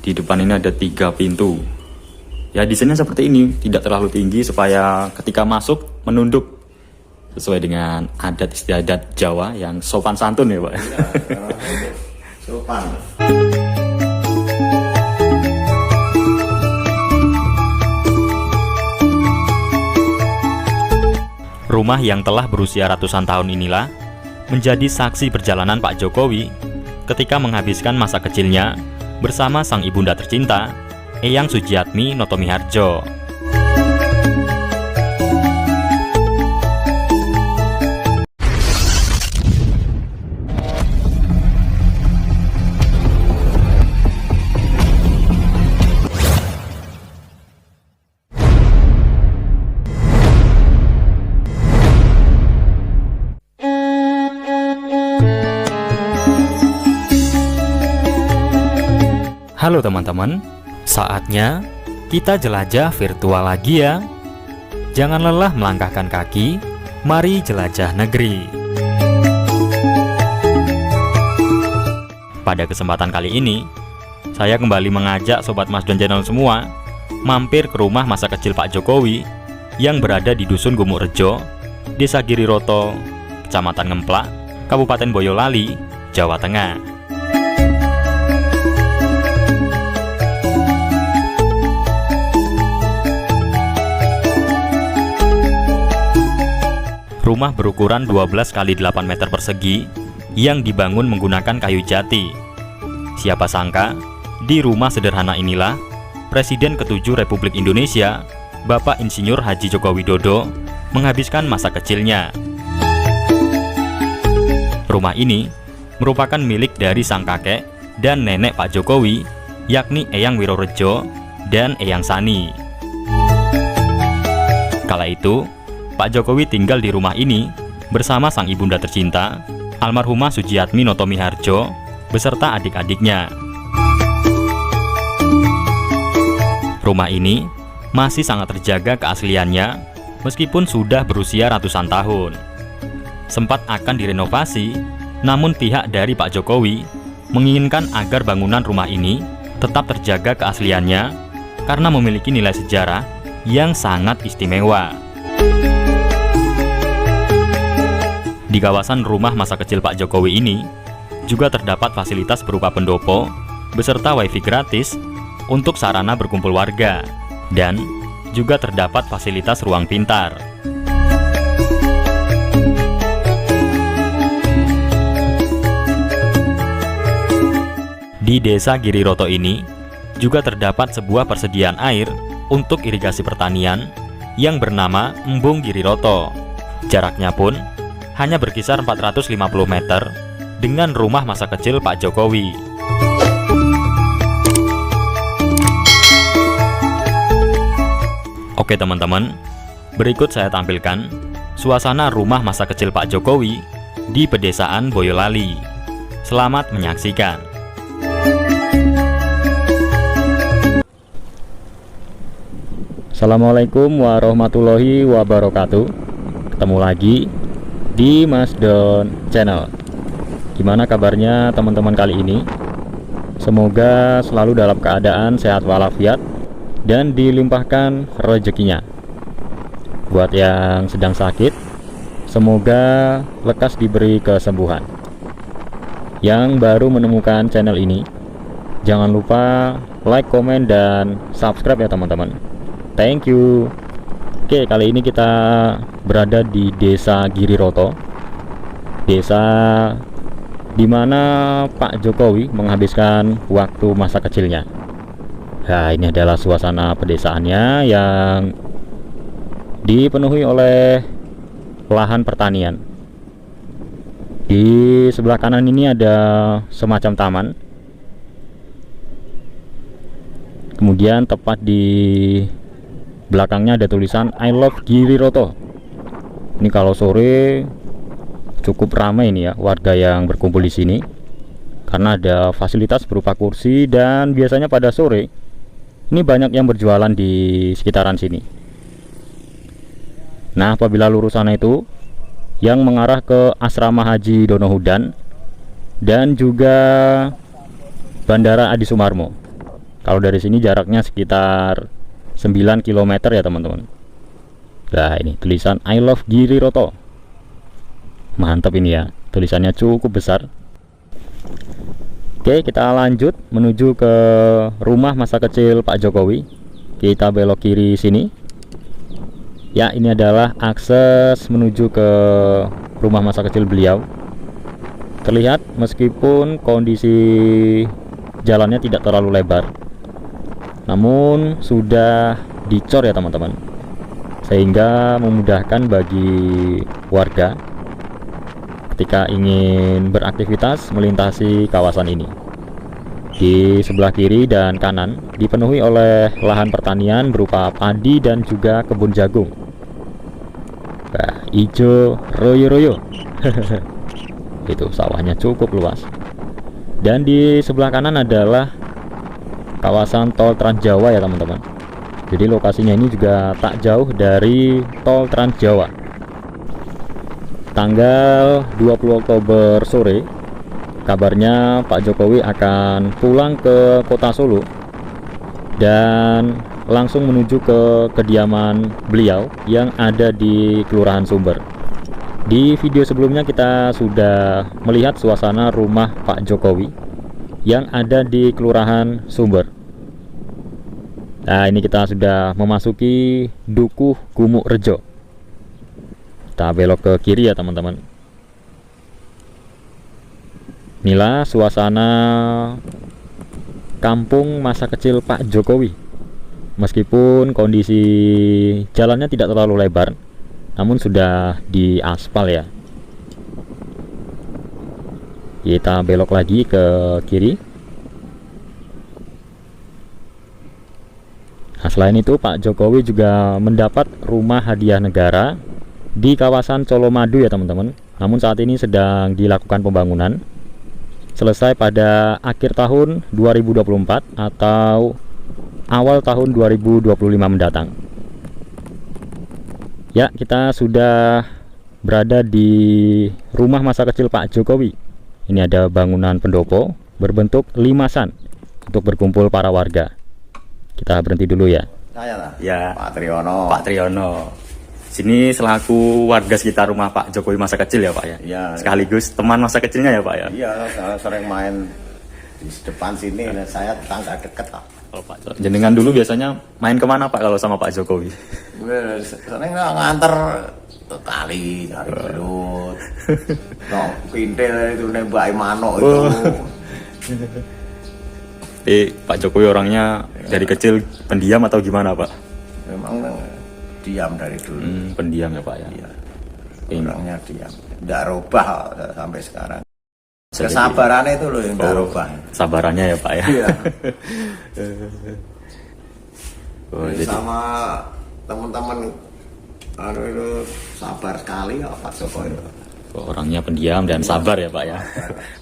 Di depan ini ada 3 pintu. Ya desainnya seperti ini, tidak terlalu tinggi supaya ketika masuk menunduk sesuai dengan adat istiadat Jawa yang sopan santun ya Pak. Ya, sopan. Rumah yang telah berusia ratusan tahun inilah menjadi saksi perjalanan Pak Jokowi ketika menghabiskan masa kecilnya bersama sang ibunda tercinta, Eyang Sujiatmi Notomiharjo. Halo teman-teman, saatnya kita jelajah virtual lagi ya. Jangan lelah melangkahkan kaki, mari jelajah negeri. Pada kesempatan kali ini, saya kembali mengajak Sobat Masdon Channel semua mampir ke rumah masa kecil Pak Jokowi yang berada di Dusun Gumukrejo, Desa Giriroto, Kecamatan Ngemplak, Kabupaten Boyolali, Jawa Tengah. Rumah berukuran 12 x 8 meter persegi yang dibangun menggunakan kayu jati. Siapa sangka, di rumah sederhana inilah Presiden ke-7 Republik Indonesia, Bapak Insinyur Haji Joko Widodo, menghabiskan masa kecilnya. Rumah ini merupakan milik dari sang kakek dan nenek Pak Jokowi, yakni Eyang Wirorejo dan Eyang Sani. Kala itu, Pak Jokowi tinggal di rumah ini bersama sang ibunda tercinta, almarhumah Sujiatmi Notomiharjo, beserta adik-adiknya. Rumah ini masih sangat terjaga keasliannya meskipun sudah berusia ratusan tahun. Sempat akan direnovasi, namun pihak dari Pak Jokowi menginginkan agar bangunan rumah ini tetap terjaga keasliannya karena memiliki nilai sejarah yang sangat istimewa. Di kawasan rumah masa kecil Pak Jokowi ini juga terdapat fasilitas berupa pendopo beserta wifi gratis untuk sarana berkumpul warga, dan juga terdapat fasilitas ruang pintar. Di Desa Giriroto ini juga terdapat sebuah persediaan air untuk irigasi pertanian yang bernama Embung Giriroto. Jaraknya pun hanya berkisar 450 meter dengan rumah masa kecil Pak Jokowi. Oke teman-teman, berikut saya tampilkan suasana rumah masa kecil Pak Jokowi di pedesaan Boyolali. Selamat menyaksikan. Assalamualaikum warahmatullahi wabarakatuh. Ketemu lagi di Masdon Channel. Gimana kabarnya teman-teman kali ini? Semoga selalu dalam keadaan sehat walafiat dan dilimpahkan rezekinya. Buat yang sedang sakit, semoga lekas diberi kesembuhan. Yang baru menemukan channel ini, jangan lupa like, komen, dan subscribe ya teman-teman. Thank you. Oke, kali ini kita berada di Desa Giriroto, desa di mana Pak Jokowi menghabiskan waktu masa kecilnya. Nah, ini adalah suasana pedesaannya yang dipenuhi oleh lahan pertanian. Di sebelah kanan ini ada semacam taman. Kemudian tepat di belakangnya ada tulisan I love Giriroto. Ini kalau sore cukup ramai ini ya warga yang berkumpul di sini karena ada fasilitas berupa kursi, dan biasanya pada sore ini banyak yang berjualan di sekitaran sini. Nah, apabila lurus sana itu yang mengarah ke Asrama Haji Donohudan dan juga Bandara Adi Sumarmo. Kalau dari sini jaraknya sekitar 9 km ya teman-teman. Nah ini tulisan I love Giriroto. Mantap ini ya, tulisannya cukup besar. Oke, kita lanjut menuju ke rumah masa kecil Pak Jokowi. Kita belok kiri sini. Ya, ini adalah akses menuju ke rumah masa kecil beliau. Terlihat meskipun kondisi jalannya tidak terlalu lebar, namun sudah dicor ya teman-teman, sehingga memudahkan bagi warga ketika ingin beraktivitas melintasi kawasan ini. Di sebelah kiri dan kanan dipenuhi oleh lahan pertanian berupa padi dan juga kebun jagung. Nah, hijau royo-royo. Itu sawahnya cukup luas. Dan di sebelah kanan adalah kawasan tol Trans Jawa ya teman-teman. Jadi lokasinya ini juga tak jauh dari tol Trans Jawa. Tanggal 20 Oktober sore, kabarnya Pak Jokowi akan pulang ke kota Solo dan langsung menuju ke kediaman beliau yang ada di Kelurahan Sumber. Di video sebelumnya kita sudah melihat suasana rumah Pak Jokowi yang ada di Kelurahan Sumber. Nah, ini kita sudah memasuki Dukuh Gumuk Rejo. Kita belok ke kiri ya teman-teman. Inilah suasana kampung masa kecil Pak Jokowi. Meskipun kondisi jalannya tidak terlalu lebar, namun sudah diaspal ya. Kita belok lagi ke kiri. Nah, selain itu Pak Jokowi juga mendapat rumah hadiah negara di kawasan Colomadu ya teman-teman. Namun saat ini sedang dilakukan pembangunan, selesai pada akhir tahun 2024 atau awal tahun 2025 mendatang. Ya, kita sudah berada di rumah masa kecil Pak Jokowi. Ini ada bangunan pendopo berbentuk limasan untuk berkumpul para warga. Kita berhenti dulu ya. Saya lah. Ya, Pak Triyono. Pak Triyono. Sini selaku warga sekitar rumah Pak Jokowi masa kecil ya Pak ya? Iya. Sekaligus teman masa kecilnya ya Pak ya? Iya, saya sering main di depan sini. Dan saya tetangga deket lah. Oh, Pak, jenengan dulu biasanya main kemana Pak kalau sama Pak Jokowi? Gue sering nganter ke kali, cari belut. No, pintel itu nembak Mano itu. Pak Jokowi orangnya dari kecil pendiam atau gimana Pak? Memang diam dari dulu. Pendiam ya Pak ya? Iya. Orangnya diam. Nggak rubah sampai sekarang. Kesabarannya itu loh yang nggak rubah. Sabarannya ya Pak ya? Iya. Jadi Sama teman-teman itu sabar sekali ya Pak Jokowi. orangnya pendiam dan sabar ya Pak ya?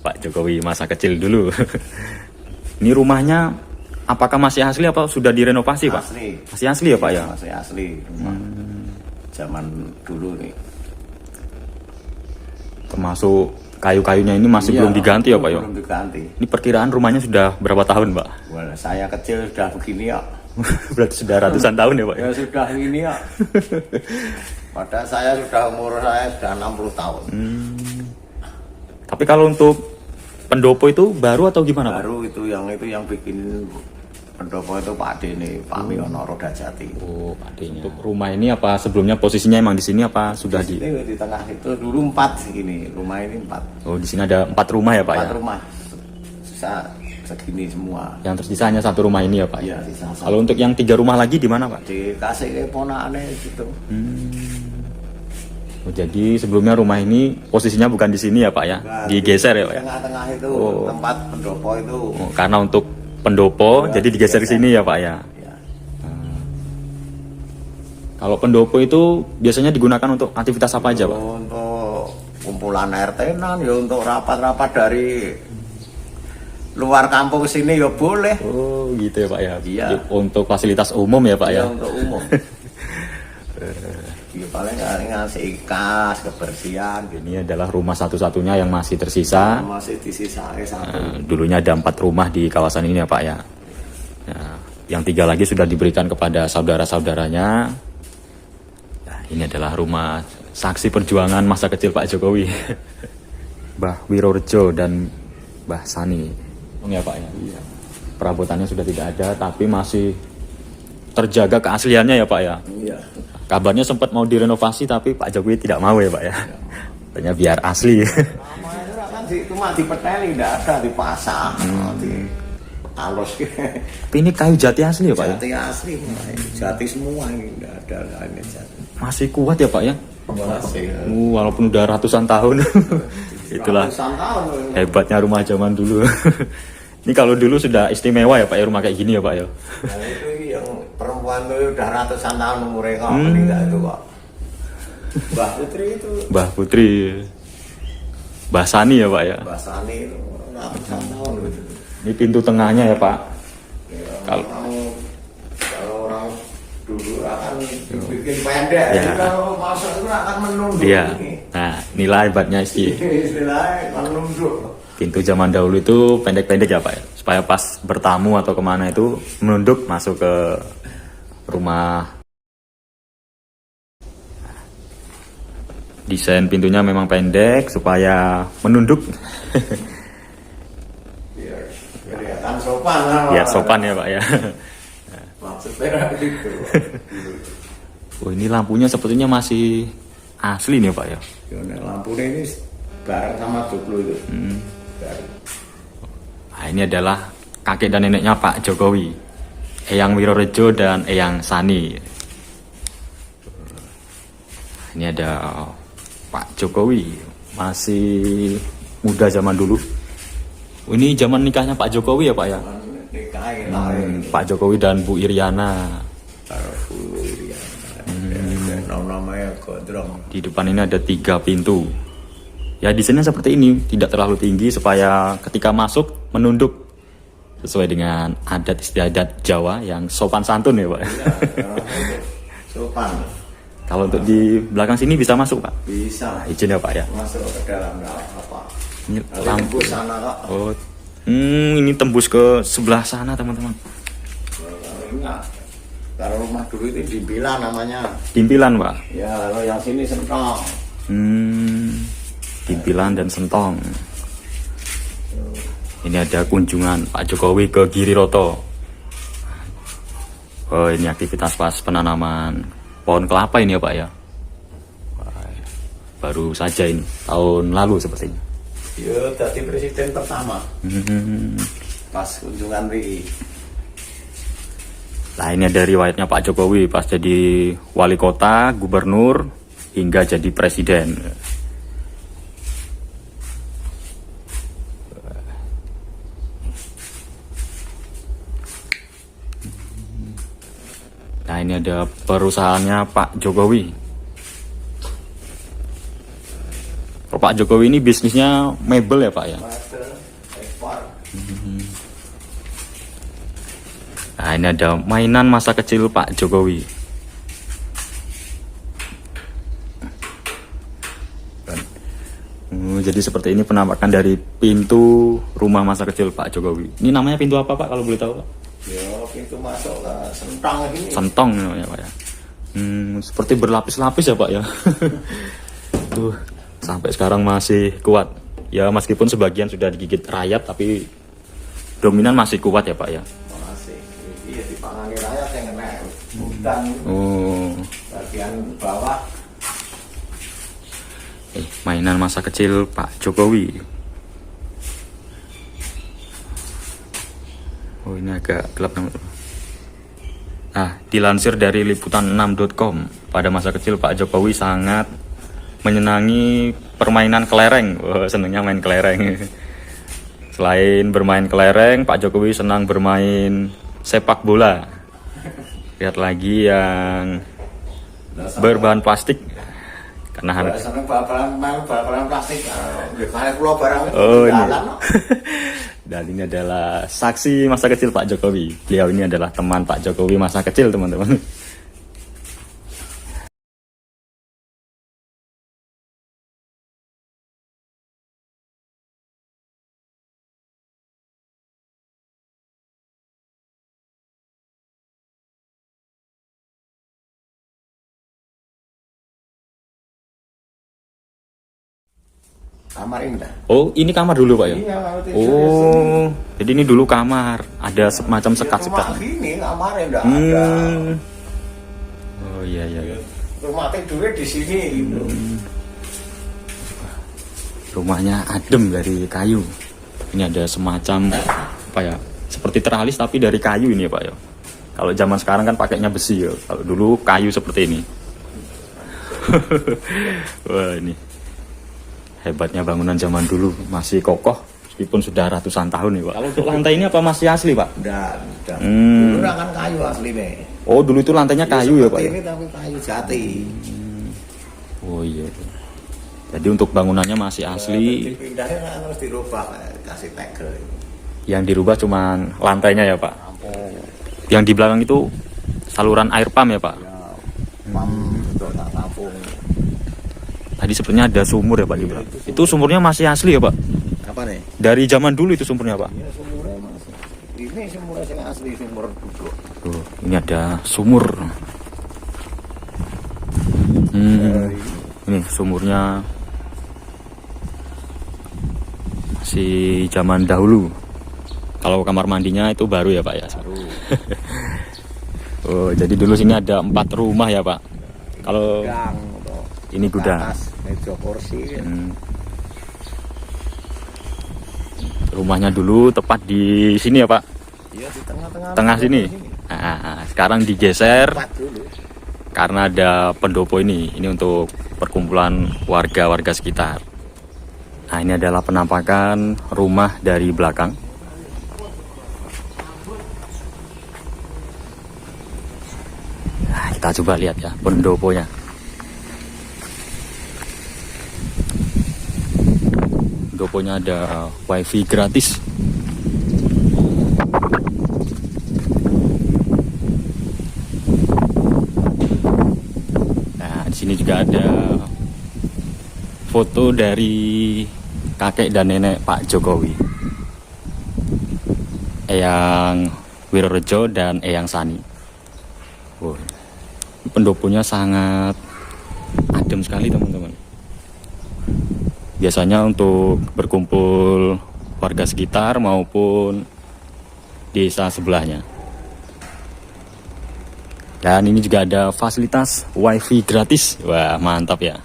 Pak Jokowi masa kecil dulu. Ini rumahnya apakah masih asli apa sudah direnovasi Pak? Asli. Masih asli ya Pak ya? Masih asli rumah. Zaman dulu nih. Termasuk kayu-kayunya ini masih belum diganti ya Pak ya? Belum diganti. Ini perkiraan rumahnya sudah berapa tahun Pak? Wah, saya kecil sudah begini ya. Berarti sudah ratusan tahun ya Pak? Ya sudah ini ya. Padahal saya sudah umur saya sudah 60 tahun. Tapi kalau untuk pendopo itu baru atau gimana Pak? Baru itu yang bikin pendopo itu Pak Dene, Pak Miono Rodajati. Oh, Pak D. Untuk rumah ini apa sebelumnya posisinya emang di sini apa sudah di? Ini di tengah itu dulu 4 segini, rumah ini 4. Oh, di sini ada 4 rumah ya Pak 4 ya? rumah. Sisa segini semua. Yang tersisa hanya 1 rumah ini ya Pak? Iya, sisa satu. Kalau untuk yang 3 rumah lagi di mana Pak? Dikasih ke ponakane gitu. Oh, jadi sebelumnya rumah ini posisinya bukan di sini ya Pak ya? Nah, Digeser ya Pak ya? Tengah-tengah itu Oh. tempat pendopo itu. Oh, karena untuk pendopo Ya, jadi digeser ke sini ya Pak ya? Ya. Kalau pendopo itu biasanya digunakan untuk aktivitas apa aja Pak? Untuk kumpulan RT-nan, ya untuk rapat-rapat dari luar kampung sini ya boleh. Oh gitu ya Pak ya? Iya. Jadi untuk fasilitas umum ya Pak ya? Untuk umum. Ya, paling ngasih kas, kebersihan gitu. Ini adalah rumah satu-satunya yang masih tersisa. Masih disisai satu. Dulunya ada 4 rumah di kawasan ini ya Pak ya? Ya, Yang 3 lagi sudah diberikan kepada saudara-saudaranya. Nah, ini adalah rumah saksi perjuangan masa kecil Pak Jokowi. Mbah Wirorejo dan Mbah Sani. Ya Pak ya. Iya. Perabotannya sudah tidak ada, tapi masih terjaga keasliannya ya Pak ya. Iya. Kabarnya sempat mau direnovasi, tapi Pak Jokowi tidak mau ya Pak ya. Katanya biar asli. Lama itu kan itu mah dipeteli, tidak ada dipasang, di halus. Tapi ini kayu jati asli ya Pak ya. Jati asli, jati semua ini tidak ada lainnya jati. Masih kuat ya Pak ya. Masih. Walaupun udah ratusan tahun. Itulah Ratusan tahun. hebatnya rumah zaman dulu. Ini kalau dulu sudah istimewa ya Pak ya, rumah kayak gini ya Pak ya. Nah, itu yang perempuan itu udah ratusan tahun umurnya kok meninggal itu kok. Mbah Putri itu. Mbah Putri. Mbah Sani ya Pak ya. Mbah Sani itu ratusan tahun gitu. Ini pintu tengahnya ya Pak. Ya, Kalau- kalau orang dulu akan bikin pendek, Ya. jadi kalau masuk itu akan menunduk. Iya. Ini. Nah, inilah hebatnya Istilahnya menunduk. pintu zaman dahulu itu pendek-pendek ya Pak ya. Supaya pas bertamu atau kemana itu menunduk masuk ke rumah. Desain pintunya memang pendek supaya menunduk. Biar kelihatan sopan lah. Biar sopan ya Pak ya. Maksudnya gitu. Oh, ini lampunya sepertinya masih asli nih Pak ya. Lampunya ini bareng sama joglo itu. Bareng. Nah, ini adalah kakek dan neneknya Pak Jokowi, Eyang Wirorejo dan Eyang Sani. Ini ada Pak Jokowi, masih muda zaman dulu. Oh, ini zaman nikahnya Pak Jokowi ya Pak ya. Nikahin lah. Pak Jokowi dan Bu Iriana. Taruh dulu ya. Namanya gondrong. Di depan ini ada 3 pintu. Ya desainnya seperti ini, tidak terlalu tinggi supaya ketika masuk menunduk sesuai dengan adat istiadat Jawa yang sopan santun ya Pak. Sopan. Kalau untuk di belakang sini bisa masuk Pak. Bisa Izin ya Pak ya. masuk ke dalam nggak apa. Ini Lampu lampu. sana kok. Oh, ini tembus ke sebelah sana teman-teman. Enggak. Kalau rumah dulu itu dibilang namanya. Timpilan Pak. Ya kalau yang sini sentong. Timpilan dan sentong. Ini ada kunjungan Pak Jokowi ke Giriroto. Oh, ini aktivitas pas penanaman pohon kelapa ini ya Pak ya. Wah, baru saja ini tahun lalu sepertinya. Ya jadi presiden pertama pas kunjungan RI. Nah, ini ada riwayatnya Pak Jokowi pas jadi wali kota, gubernur, hingga jadi presiden. Nah, ini ada perusahaannya Pak Jokowi. Kalau Pak Jokowi ini bisnisnya mebel ya Pak ya. Mebel, ekspor. Nah, ini ada mainan masa kecil Pak Jokowi. Jadi seperti ini penampakan dari pintu rumah masa kecil Pak Jokowi. Ini namanya pintu apa Pak kalau boleh tahu Pak? Ya pintu masuk ke sentang ini. Sentong namanya Pak ya. Seperti berlapis-lapis ya Pak ya. Tuh, sampai sekarang masih kuat. Ya meskipun sebagian sudah digigit rayap tapi dominan masih kuat ya Pak ya. Masih. Iya dipangani rakyat yang kena hutan. Oh, Bagian bawah mainan masa kecil Pak Jokowi. Oh, ini agak gelap teman-teman. Nah, dilansir dari liputan6.com, pada masa kecil Pak Jokowi sangat menyenangi permainan kelereng. Wah, senangnya main kelereng. Selain bermain kelereng, Pak Jokowi senang bermain sepak bola. Lihat lagi yang berbahan plastik. Karena seneng bal-balan plastik. Kayak pulau barang itu oh ini. jalan. Dan ini adalah saksi masa kecil Pak Jokowi. Beliau ini adalah teman Pak Jokowi masa kecil teman-teman. kamar ini dah. Oh, ini kamar dulu Pak ya? Iya, kalau tidur Oh, jadi ini dulu kamar. Ada semacam sekat-sekat. Rumah gini kamarnya udah ada. Oh iya iya. Rumah tidurnya di sini gitu. Rumahnya adem dari kayu. Ini ada semacam apa ya? Seperti teralis tapi dari kayu ini ya Pak ya. Kalau zaman sekarang kan pakainya besi ya. Kalau dulu kayu seperti ini. Wah ini hebatnya bangunan zaman dulu, masih kokoh meskipun sudah ratusan tahun nih Pak. Kalau untuk lantai ini apa masih asli Pak? Udah. Dulu kan kayu asli nih. Oh dulu itu lantainya kayu ya Pak? Ini tapi kayu jati. Oh iya. Jadi untuk bangunannya masih asli. Dipindahin kan harus dirubah, kasih tegel. Yang dirubah cuman lantainya ya Pak? Yang di belakang itu saluran air pump ya Pak? Pam untuk tak tampung. Tadi sebenarnya ada sumur ya Pak di belakang. Itu sumurnya masih asli ya Pak? Apa nih? Dari zaman dulu itu sumurnya Pak? Iya sumurnya masih. Ini sumurnya yang asli, sumur duduk. Tuh, ini ada sumur. Ini sumurnya masih zaman dahulu. Kalau kamar mandinya itu baru ya Pak ya? Baru. Oh, jadi dulu sini ada 4 rumah ya Pak? Kalau Gang, ini gudang. atas, meja kursi. Rumahnya dulu tepat di sini ya Pak? Iya di tengah-tengah. Tengah sini. Nah, sekarang digeser Tempat dulu. karena ada pendopo ini. Ini untuk perkumpulan warga-warga sekitar. Nah, ini adalah penampakan rumah dari belakang. Nah, kita coba lihat ya pendoponya. Pendoponya ada wifi gratis. Nah, di sini juga ada foto dari kakek dan nenek Pak Jokowi, Eyang Wirorejo dan Eyang Sani. Wow, pendoponya sangat adem sekali teman-teman. Biasanya untuk berkumpul warga sekitar maupun desa sebelahnya. Dan ini juga ada fasilitas wifi gratis. Wah, mantap ya.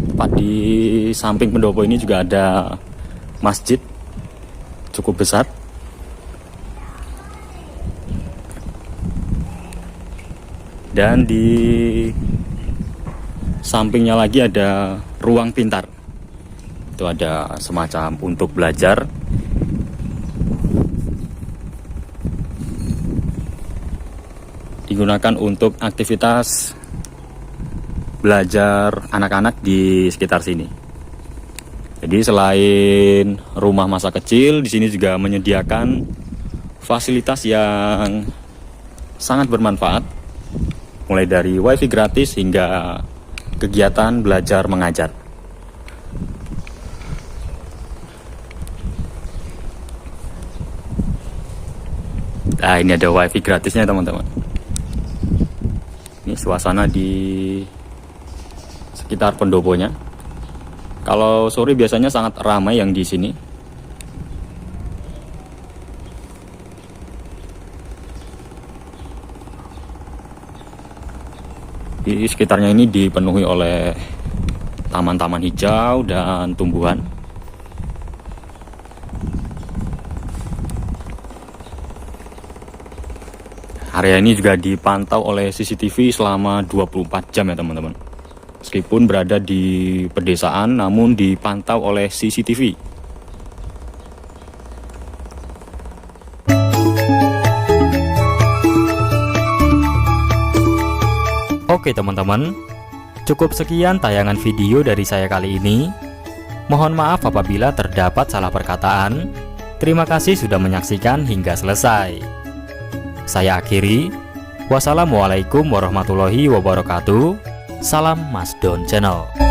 Tepat di samping pendopo ini juga ada masjid cukup besar. Dan di sampingnya lagi ada ruang pintar. Itu ada semacam untuk belajar. Digunakan untuk aktivitas belajar anak-anak di sekitar sini. Jadi selain rumah masa kecil, di sini juga menyediakan fasilitas yang sangat bermanfaat, mulai dari wifi gratis hingga kegiatan belajar mengajar. Nah, ini ada wifi gratisnya teman-teman. Ini suasana di sekitar pendoponya. Kalau sore biasanya sangat ramai yang di sini. Di sekitarnya ini dipenuhi oleh taman-taman hijau dan tumbuhan. Area ini juga dipantau oleh CCTV selama 24 jam ya teman-teman. Meskipun berada di pedesaan namun dipantau oleh CCTV. Oke teman-teman, cukup sekian tayangan video dari saya kali ini. Mohon maaf apabila terdapat salah perkataan. Terima kasih sudah menyaksikan hingga selesai. Saya akhiri. Wassalamualaikum warahmatullahi wabarakatuh. Salam Mas Don Channel.